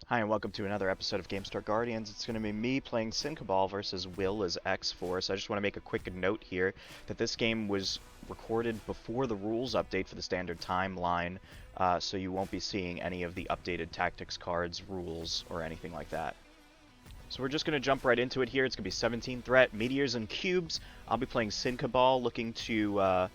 Hi, and welcome to another episode of Gamestore Guardians. It's going to be me playing Cabal versus Will as X-Force. I just want to make a quick note here that this game was recorded before the rules update for the standard timeline, so you won't be seeing any of the updated tactics cards, rules, or anything like that. So we're just going to jump right into it here. It's going to be 17 threat, Meteors and Cubes. I'll be playing Cabal, looking to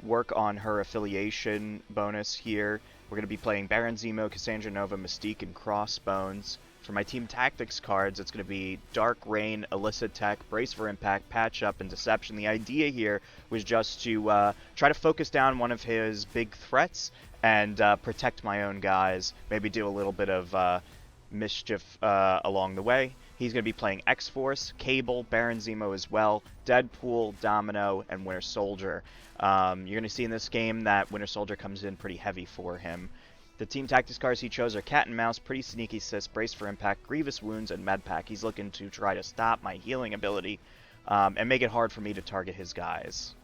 work on her affiliation bonus here. We're going to be playing Baron Zemo, Cassandra Nova, Mystique, and Crossbones. For my team tactics cards, it's going to be Dark Rain, Illicit Tech, Brace for Impact, Patch Up, and Deception. The idea here was just to try to focus down one of his big threats and protect my own guys. Maybe do a little bit of mischief along the way. He's going to be playing X-Force, Cabal, Baron Zemo as well, Deadpool, Domino, and Winter Soldier. You're going to see in this game that Winter Soldier comes in pretty heavy for him. The team tactics cards he chose are Cat and Mouse, Pretty Sneaky Sis, Brace for Impact, Grievous Wounds, and Medpack. He's looking to try to stop my healing ability and make it hard for me to target his guys.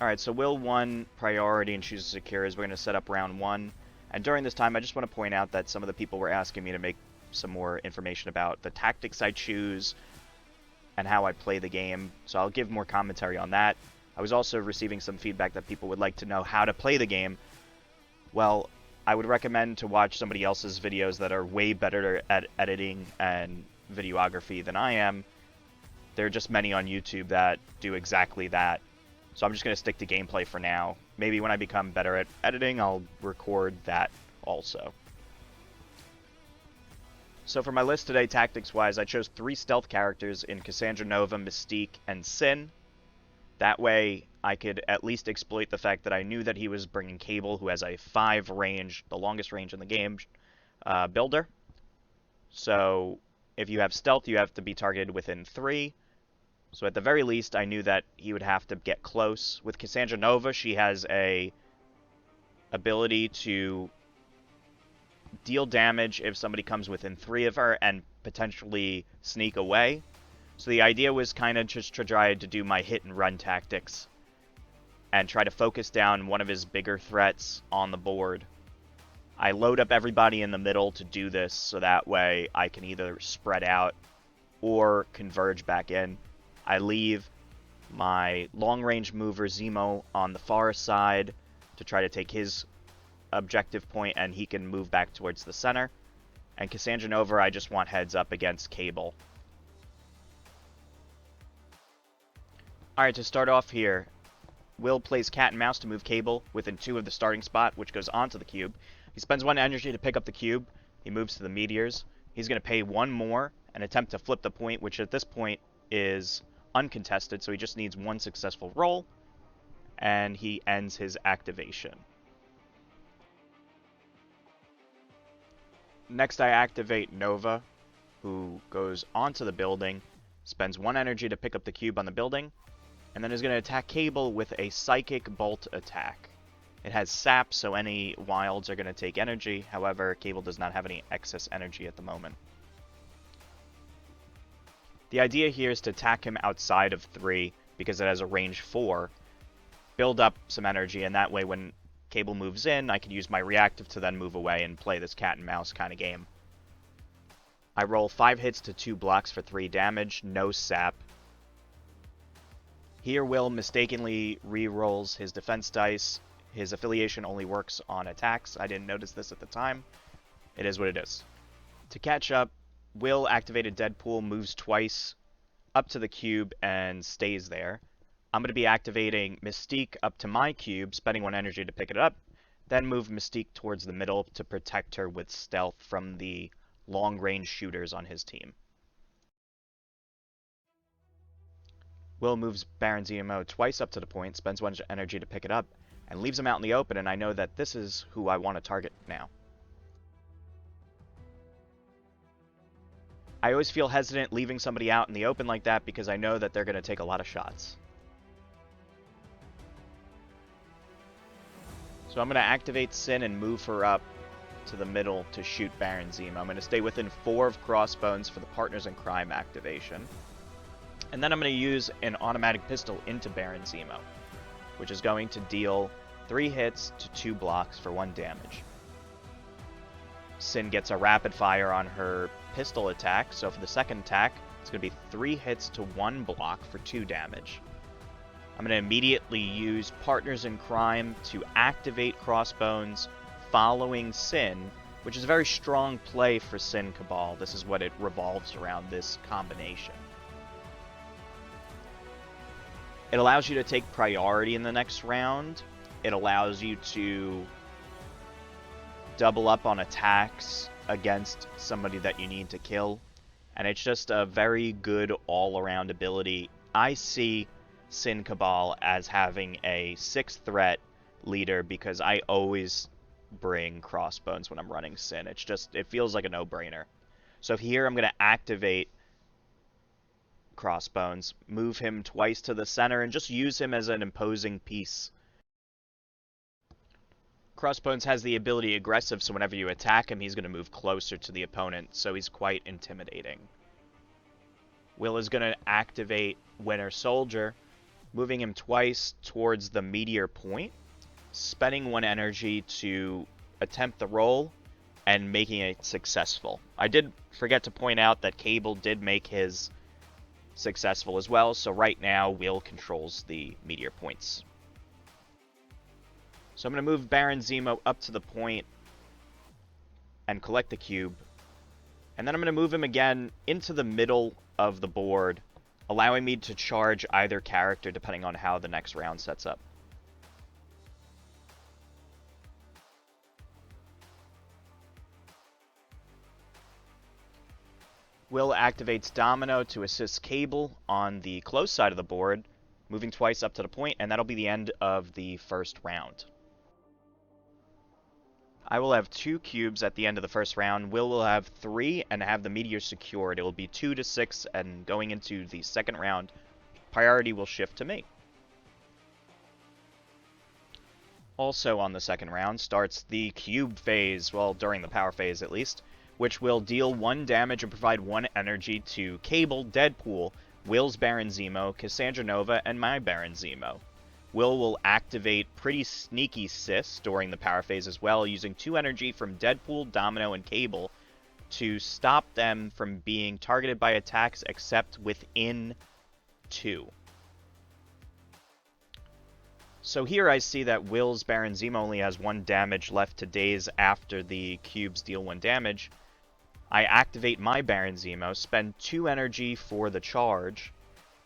Alright, so Will won priority and chooses Secures. We're going to set up round 1. And during this time, I just want to point out that some of the people were asking me to make some more information about the tactics I choose and how I play the game. So I'll give more commentary on that. I was also receiving some feedback that people would like to know how to play the game. Well, I would recommend to watch somebody else's videos that are way better at editing and videography than I am. There are just many on YouTube that do exactly that. So I'm just going to stick to gameplay for now. Maybe when I become better at editing, I'll record that also. So for my list today, tactics-wise, I chose 3 stealth characters in Cassandra Nova, Mystique, and Sin. That way, I could at least exploit the fact that I knew that he was bringing Cabal, who has a 5 range, the longest range in the game, builder. So if you have stealth, you have to be targeted within 3. So at the very least, I knew that he would have to get close. With Cassandra Nova, she has a ability to deal damage if somebody comes within 3 of her and potentially sneak away. So the idea was kind of just to try to do my hit and run tactics and try to focus down one of his bigger threats on the board. I load up everybody in the middle to do this so that way I can either spread out or converge back in. I leave my long-range mover Zemo on the far side to try to take his objective point, and he can move back towards the center. And Cassandra Nova, I just want heads up against Cabal. Alright, to start off here, Will plays Cat and Mouse to move Cabal within 2 of the starting spot, which goes onto the cube. He spends 1 energy to pick up the cube. He moves to the Meteors. He's going to pay 1 more and attempt to flip the point, which at this point is uncontested, so he just needs 1 successful roll, and he ends his activation. Next, I activate Nova, who goes onto the building, spends 1 energy to pick up the cube on the building, and then is going to attack Cabal with a Psychic Bolt attack. It has sap, so any wilds are going to take energy. However, Cabal does not have any excess energy at the moment. The idea here is to attack him outside of 3, because it has a range 4, build up some energy, and that way when Cabal moves in, I can use my reactive to then move away and play this cat and mouse kind of game. I roll 5 hits to 2 blocks for 3 damage, no sap. Here Will mistakenly re-rolls his defense dice. His affiliation only works on attacks. I didn't notice this at the time. It is what it is. To catch up, Will activated Deadpool, moves twice up to the cube and stays there. I'm going to be activating Mystique up to my cube, spending 1 energy to pick it up, then move Mystique towards the middle to protect her with stealth from the long-range shooters on his team. Will moves Baron Zemo twice up to the point, spends 1 energy to pick it up, and leaves him out in the open, and I know that this is who I want to target now. I always feel hesitant leaving somebody out in the open like that because I know that they're going to take a lot of shots. So I'm going to activate Sin and move her up to the middle to shoot Baron Zemo. I'm going to stay within 4 of Crossbones for the Partners in Crime activation. And then I'm going to use an automatic pistol into Baron Zemo, which is going to deal 3 hits to 2 blocks for 1 damage. Sin gets a rapid fire on her pistol attack, so for the second attack, it's going to be 3 hits to 1 block for 2 damage. I'm going to immediately use Partners in Crime to activate Crossbones following Sin, which is a very strong play for Sin Cabal. This is what it revolves around, this combination. It allows you to take priority in the next round. It allows you to double up on attacks against somebody that you need to kill. And it's just a very good all-around ability. I see Sin Cabal as having a 6th threat leader because I always bring Crossbones when I'm running Sin. It feels like a no-brainer. So here I'm going to activate Crossbones, move him twice to the center, and just use him as an imposing piece. Crossbones has the ability aggressive, so whenever you attack him, he's going to move closer to the opponent, so he's quite intimidating. Will is going to activate Winter Soldier, moving him twice towards the Meteor point, spending 1 energy to attempt the roll, and making it successful. I did forget to point out that Cabal did make his successful as well, so right now Will controls the Meteor points. So I'm going to move Baron Zemo up to the point and collect the cube. And then I'm going to move him again into the middle of the board, allowing me to charge either character depending on how the next round sets up. Will activates Domino to assist Cabal on the close side of the board, moving twice up to the point, and that'll be the end of the first round. I will have 2 cubes at the end of the first round. Will have 3 and have the Meteor secured. It will be 2 to 6, and going into the second round, priority will shift to me. Also on the second round starts the cube phase, well, during the power phase at least, which will deal 1 damage and provide 1 energy to Cabal, Deadpool, Will's Baron Zemo, Cassandra Nova, and my Baron Zemo. Will activate Pretty Sneaky Sis during the power phase as well, using 2 energy from Deadpool, Domino, and Cabal to stop them from being targeted by attacks except within 2. So here I see that Will's Baron Zemo only has 1 damage left to daze after the cubes deal 1 damage. I activate my Baron Zemo, spend 2 energy for the charge,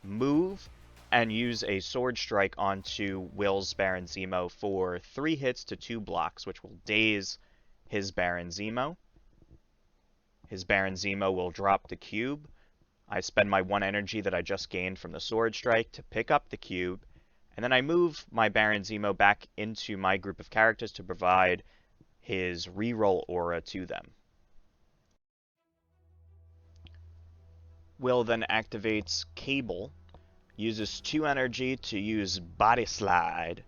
move, and use a Sword Strike onto Will's Baron Zemo for 3 hits to 2 blocks, which will daze his Baron Zemo. His Baron Zemo will drop the cube. I spend my 1 energy that I just gained from the Sword Strike to pick up the cube, and then I move my Baron Zemo back into my group of characters to provide his reroll aura to them. Will then activates Cabal, uses 2 energy to use Body Slide,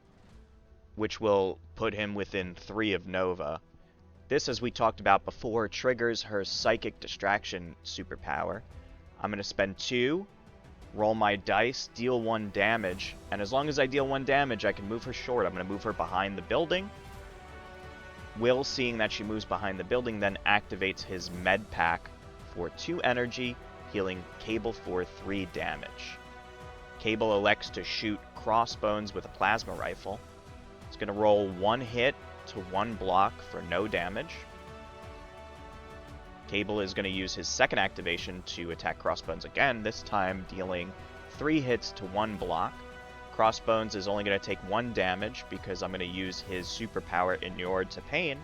which will put him within 3 of Nova. This, as we talked about before, triggers her Psychic Distraction superpower. I'm going to spend 2, roll my dice, deal 1 damage, and as long as I deal 1 damage, I can move her short. I'm going to move her behind the building. Will, seeing that she moves behind the building, then activates his Med Pack for 2 energy, healing Cabal for 3 damage. Cabal elects to shoot Crossbones with a plasma rifle. It's going to roll 1 hit to 1 block for no damage. Cabal is going to use his second activation to attack Crossbones again, this time dealing 3 hits to 1 block. Crossbones is only going to take 1 damage because I'm going to use his superpower Inured to Pain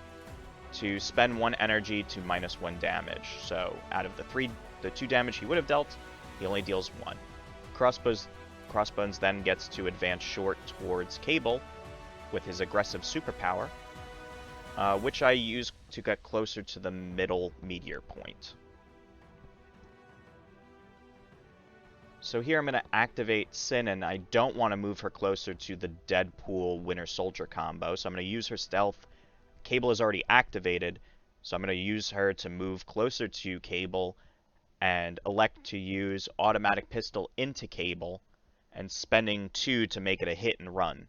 to spend 1 energy to minus 1 damage. So out of the 2 damage he would have dealt, he only deals 1. Crossbones then gets to advance short towards Cabal with his aggressive superpower, which I use to get closer to the middle Meteor point. So here I'm going to activate Sin, and I don't want to move her closer to the Deadpool Winter Soldier combo, so I'm going to use her stealth. Cabal is already activated, so I'm going to use her to move closer to Cabal and elect to use Automatic Pistol into Cabal, and spending 2 to make it a hit and run.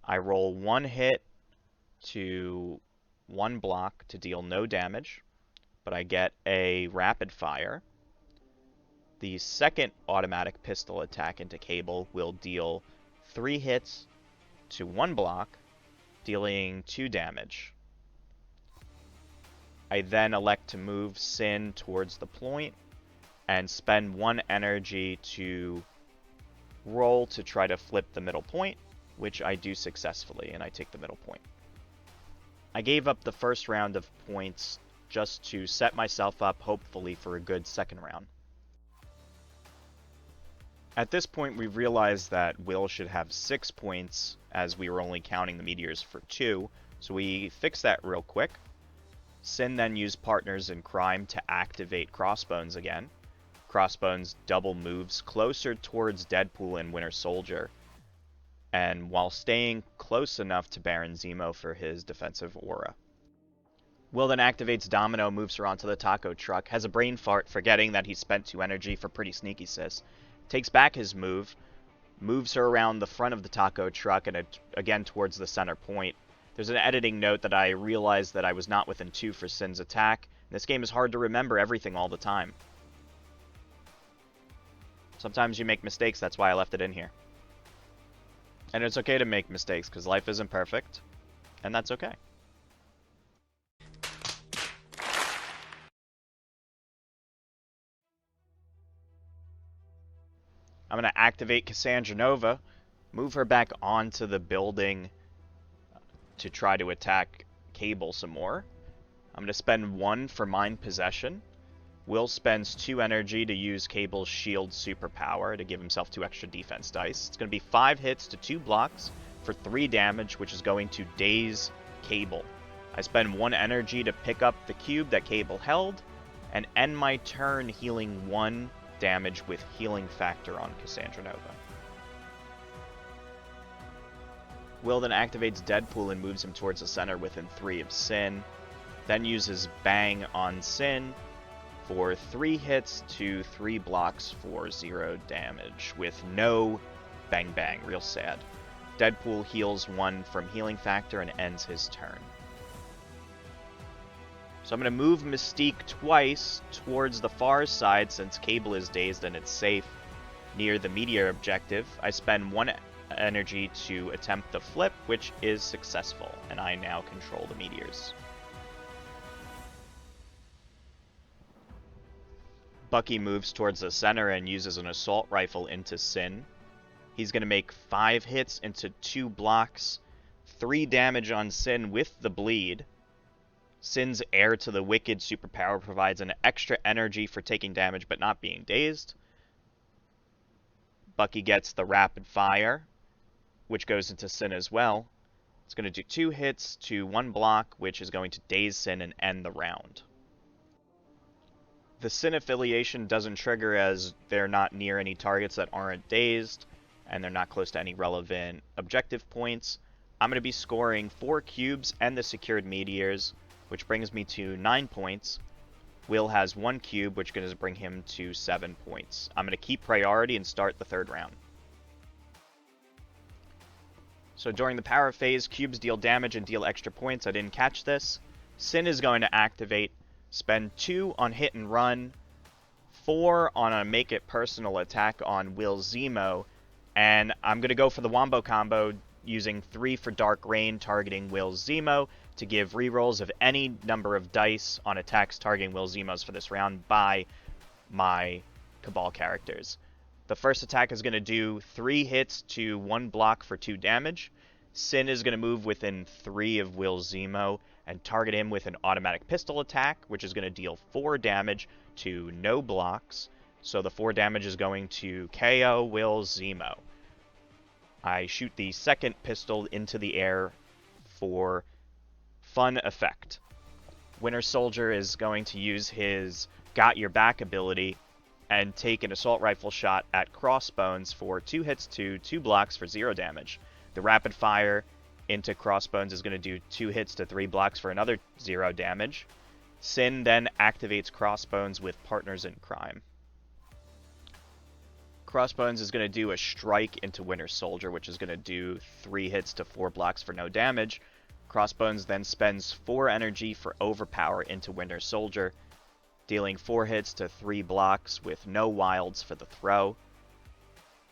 I roll 1 hit to 1 block to deal no damage, but I get a rapid fire. The second automatic pistol attack into Cabal will deal 3 hits to 1 block, dealing 2 damage. I then elect to move Sin towards the point and spend 1 energy to roll to try to flip the middle point, which I do successfully, and I take the middle point. I gave up the first round of points just to set myself up, hopefully, for a good second round. At this point, we realized that Will should have 6 points, as we were only counting the Meteors for 2, so we fixed that real quick. Sin then used Partners in Crime to activate Crossbones again. Crossbones double moves closer towards Deadpool and Winter Soldier, and while staying close enough to Baron Zemo for his defensive aura. Will then activates Domino, moves her onto the taco truck, has a brain fart forgetting that he spent 2 energy for Pretty Sneaky Sis, takes back his move, moves her around the front of the taco truck and again towards the center point. There's an editing note that I realized that I was not within 2 for Sin's attack. This game is hard to remember everything all the time. Sometimes you make mistakes, that's why I left it in here. And it's okay to make mistakes, because life isn't perfect, and that's okay. I'm going to activate Cassandra Nova, move her back onto the building to try to attack Cabal some more. I'm going to spend 1 for Mind Possession. Will spends 2 energy to use Cabal's shield superpower to give himself 2 extra defense dice. It's going to be 5 hits to 2 blocks for 3 damage, which is going to daze Cabal. I spend 1 energy to pick up the cube that Cabal held, and end my turn healing 1 damage with Healing Factor on Cassandra Nova. Will then activates Deadpool and moves him towards the center within 3 of Sin, then uses Bang on Sin for 3 hits to 3 blocks for 0 damage, with no Bang Bang. Real sad. Deadpool heals 1 from Healing Factor and ends his turn. So I'm going to move Mystique twice towards the far side since Cabal is dazed and it's safe near the Meteor objective. I spend 1 energy to attempt the flip, which is successful, and I now control the Meteors. Bucky moves towards the center and uses an assault rifle into Sin. He's going to make 5 hits into 2 blocks, 3 damage on Sin with the bleed. Sin's Heir to the Wicked superpower provides an extra energy for taking damage but not being dazed. Bucky gets the rapid fire, which goes into Sin as well. It's going to do 2 hits to 1 block, which is going to daze Sin and end the round. The Sin affiliation doesn't trigger as they're not near any targets that aren't dazed, and they're not close to any relevant objective points. I'm going to be scoring 4 cubes and the secured Meteors, which brings me to 9 points. Will has 1 cube, which is going to bring him to 7 points. I'm going to keep priority and start the 3rd round. So during the power phase, cubes deal damage and deal extra points. I didn't catch this. Sin is going to activate, spend 2 on hit and run, 4 on a make it personal attack on Will Zemo, and I'm going to go for the Wombo combo using 3 for Dark Rain targeting Will Zemo to give rerolls of any number of dice on attacks targeting Will Zemos for this round by my Cabal characters. The first attack is going to do 3 hits to 1 block for 2 damage. Sin is going to move within 3 of Will Zemo and target him with an automatic pistol attack, which is going to deal 4 damage to no blocks. So the 4 damage is going to KO Will Zemo. I shoot the second pistol into the air for fun effect. Winter Soldier is going to use his Got Your Back ability and take an assault rifle shot at Crossbones for 2 hits to 2 blocks for 0 damage. The rapid fire into Crossbones is going to do 2 hits to 3 blocks for another 0 damage. Sin then activates Crossbones with Partners in Crime. Crossbones is going to do a strike into Winter Soldier, which is going to do 3 hits to 4 blocks for no damage. Crossbones then spends 4 energy for Overpower into Winter Soldier, dealing 4 hits to 3 blocks with no wilds for the throw.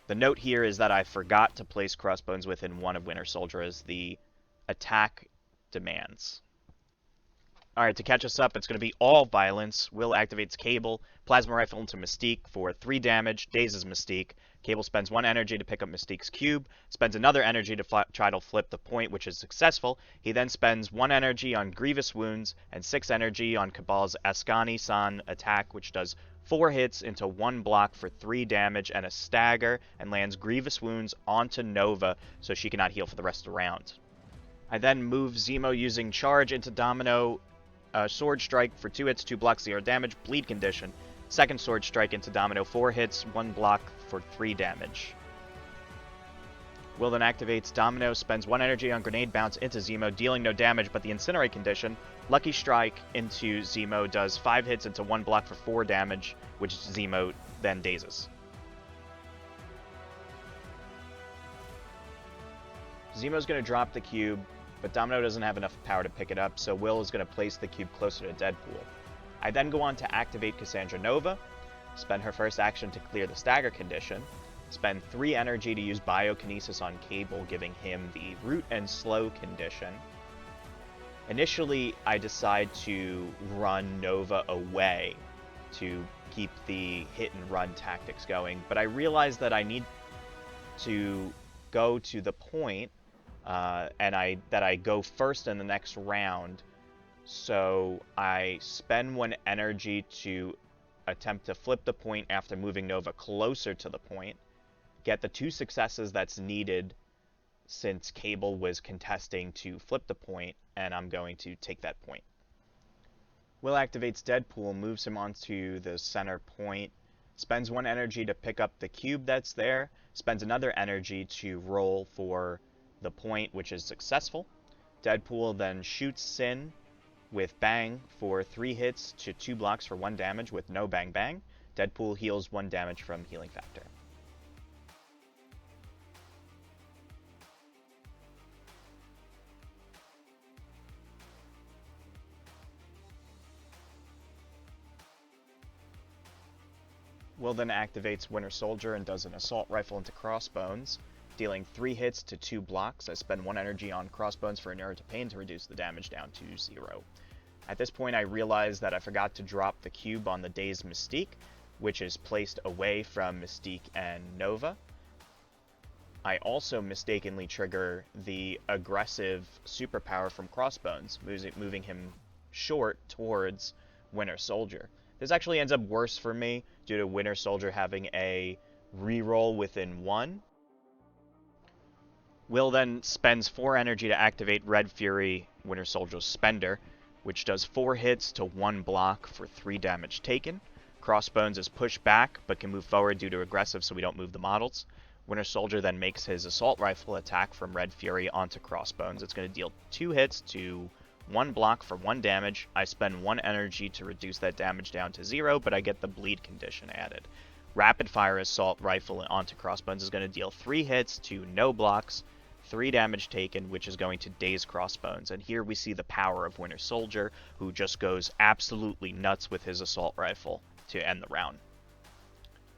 The note here is that I forgot to place Crossbones within one of Winter Soldier as the attack demands. Alright, to catch us up, it's going to be all violence. Will activates Cabal, Plasma Rifle into Mystique for 3 damage, dazes Mystique. Cabal spends 1 energy to pick up Mystique's cube, spends another energy to try to flip the point, which is successful. He then spends 1 energy on Grievous Wounds and 6 energy on Cabal's Ascani-san attack, which does 4 hits into 1 block for 3 damage and a stagger, and lands Grievous Wounds onto Nova so she cannot heal for the rest of the round. I then move Zemo using Charge into Domino, Sword Strike for 2 hits, 2 blocks, 0 damage, bleed condition. Second Sword Strike into Domino, 4 hits, 1 block for 3 damage. Will then activates Domino, spends 1 energy on Grenade Bounce into Zemo, dealing no damage, but the Incinerate condition. Lucky Strike into Zemo does 5 hits into 1 block for 4 damage, which Zemo then dazes. Zemo's going to drop the cube, but Domino doesn't have enough power to pick it up, so Will is going to place the cube closer to Deadpool. I then go on to activate Cassandra Nova, spend her first action to clear the stagger condition, spend 3 energy to use Biokinesis on Cabal, giving him the root and slow condition. Initially, I decide to run Nova away to keep the hit and run tactics going, but I realize that I need to go to the point and I go first in the next round, so I spend 1 energy to attempt to flip the point after moving Nova closer to the point, get the 2 successes that's needed since Cabal was contesting to flip the point, and I'm going to take that point. Will activates Deadpool, moves him onto the center point, spends 1 energy to pick up the cube that's there, spends another energy to roll for the point, which is successful. Deadpool then shoots Sin with Bang for 3 hits to 2 blocks for 1 damage with no Bang Bang. Deadpool heals 1 damage from Healing Factor. Will then activates Winter Soldier and does an Assault Rifle into Crossbones, dealing 3 hits to 2 blocks. I spend 1 energy on Crossbones for Inert to Pain to reduce the damage down to 0. At this point, I realize that I forgot to drop the cube on the Dazed Mystique, which is placed away from Mystique and Nova. I also mistakenly trigger the aggressive superpower from Crossbones, moving him short towards Winter Soldier. This actually ends up worse for me due to Winter Soldier having a reroll within 1. Will then spends 4 energy to activate Red Fury, Winter Soldier's Spender, which does 4 hits to 1 block for 3 damage taken. Crossbones is pushed back, but can move forward due to aggressive, so we don't move the models. Winter Soldier then makes his Assault Rifle attack from Red Fury onto Crossbones. It's going to deal 2 hits to 1 block for 1 damage. I spend 1 energy to reduce that damage down to 0, but I get the bleed condition added. Rapid Fire Assault Rifle onto Crossbones is going to deal 3 hits to no blocks, 3 damage taken, which is going to daze Crossbones. And here we see the power of Winter Soldier, who just goes absolutely nuts with his Assault Rifle to end the round.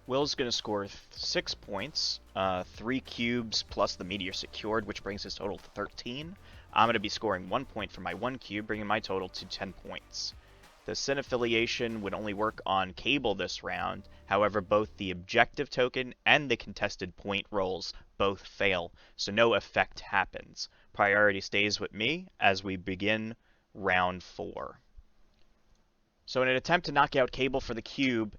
Will's going to score 6 points, 3 cubes plus the Meteor secured, which brings his total to 13. I'm going to be scoring 1 point for my 1 cube, bringing my total to 10 points. The Sin affiliation would only work on Cabal this round, however both the objective token and the contested point rolls both fail, so no effect happens. Priority stays with me as we begin round 4. So in an attempt to knock out Cabal for the cube,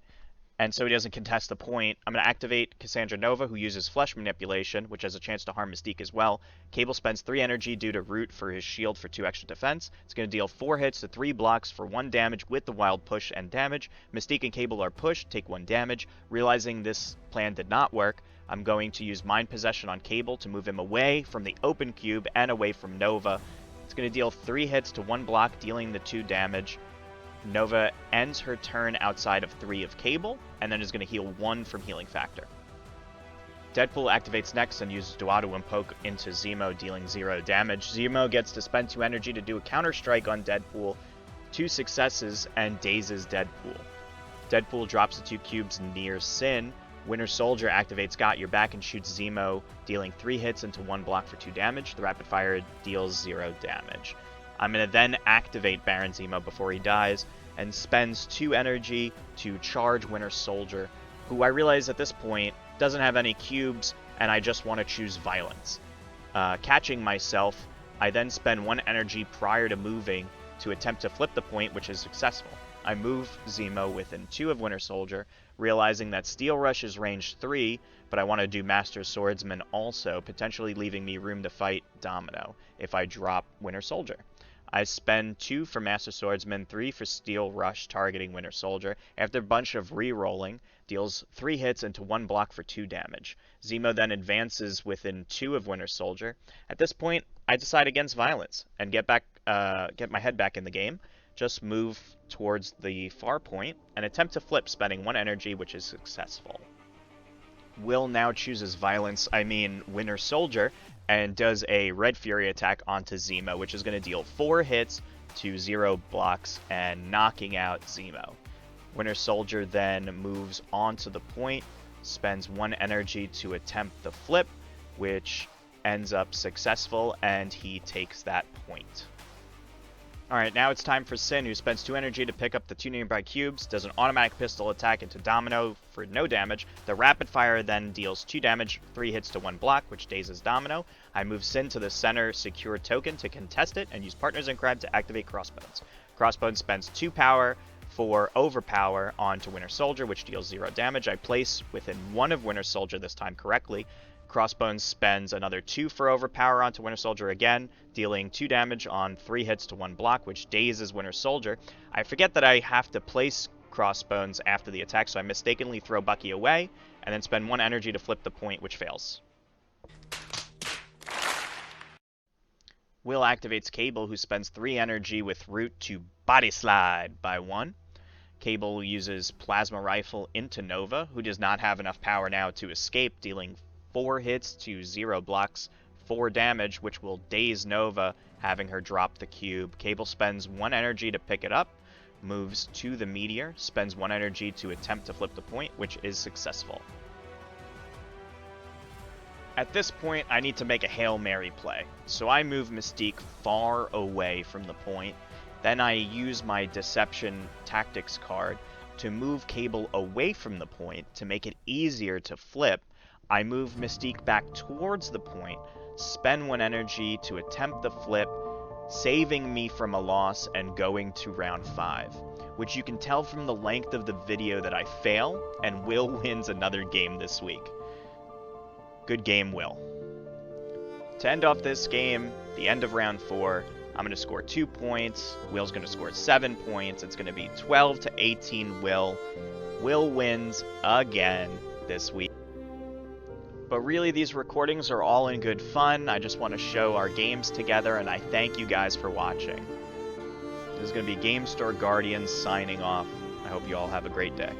and so he doesn't contest the point, I'm going to activate Cassandra Nova, who uses Flesh Manipulation, which has a chance to harm Mystique as well. Cabal spends 3 energy due to Root for his shield for 2 extra defense. It's going to deal 4 hits to 3 blocks for 1 damage with the Wild Push and damage. Mystique and Cabal are pushed, take 1 damage. Realizing this plan did not work, I'm going to use Mind Possession on Cabal to move him away from the open cube and away from Nova. It's going to deal 3 hits to 1 block, dealing the 2 damage. Nova ends her turn outside of 3 of Cabal, and then is going to heal 1 from Healing Factor. Deadpool activates next and uses Duato and Poke into Zemo, dealing 0 damage. Zemo gets to spend 2 energy to do a counter-strike on Deadpool, 2 successes, and dazes Deadpool. Deadpool drops the 2 cubes near Sin. Winter Soldier activates Got Your Back and shoots Zemo, dealing 3 hits into 1 block for 2 damage. The rapid fire deals 0 damage. I'm going to then activate Baron Zemo before he dies, and spends 2 energy to charge Winter Soldier, who I realize at this point doesn't have any cubes, and I just want to choose Violence. Catching myself, I then spend 1 energy prior to moving to attempt to flip the point, which is successful. I move Zemo within 2 of Winter Soldier, realizing that Steel Rush is range 3, but I want to do Master Swordsman also, potentially leaving me room to fight Domino if I drop Winter Soldier. I spend 2 for Master Swordsman, 3 for Steel Rush targeting Winter Soldier. After a bunch of re-rolling, deals 3 hits into 1 block for 2 damage. Zemo then advances within 2 of Winter Soldier. At this point, I decide against Violence and get my head back in the game. Just move towards the far point and attempt to flip, spending 1 energy, which is successful. Will now chooses Winter Soldier, and does a Red Fury attack onto Zemo, which is going to deal 4 hits to 0 blocks and knocking out Zemo. Winter Soldier then moves onto the point, spends 1 energy to attempt the flip, which ends up successful, and he takes that point. Alright, now it's time for Sin, who spends 2 energy to pick up the 2 nearby cubes, does an automatic pistol attack into Domino for no damage. The rapid fire then deals 2 damage, 3 hits to 1 block, which dazes Domino. I move Sin to the center secure token to contest it, and use Partners in Crime to activate Crossbones. Crossbones spends 2 power for Overpower onto Winter Soldier, which deals 0 damage. I place within 1 of Winter Soldier this time correctly. Crossbones spends another 2 for Overpower onto Winter Soldier again, dealing 2 damage on 3 hits to 1 block, which dazes Winter Soldier. I forget that I have to place Crossbones after the attack, so I mistakenly throw Bucky away, and then spend 1 energy to flip the point, which fails. Will activates Cabal, who spends 3 energy with Root to Body Slide by 1. Cabal uses Plasma Rifle into Nova, who does not have enough power now to escape, dealing 4 hits to 0 blocks, 4 damage, which will daze Nova, having her drop the cube. Cabal spends 1 energy to pick it up, moves to the Meteor, spends 1 energy to attempt to flip the point, which is successful. At this point, I need to make a Hail Mary play, so I move Mystique far away from the point. Then I use my Deception Tactics card to move Cabal away from the point to make it easier to flip. I move Mystique back towards the point, spend 1 energy to attempt the flip, saving me from a loss and going to round 5, which you can tell from the length of the video that I fail, and Will wins another game this week. Good game, Will. To end off this game, the end of round 4, I'm going to score 2 points, Will's going to score 7 points, it's going to be 12 to 18 Will. Will wins again this week. But really, these recordings are all in good fun. I just want to show our games together, and I thank you guys for watching. This is going to be Gamestore Guardians signing off. I hope you all have a great day.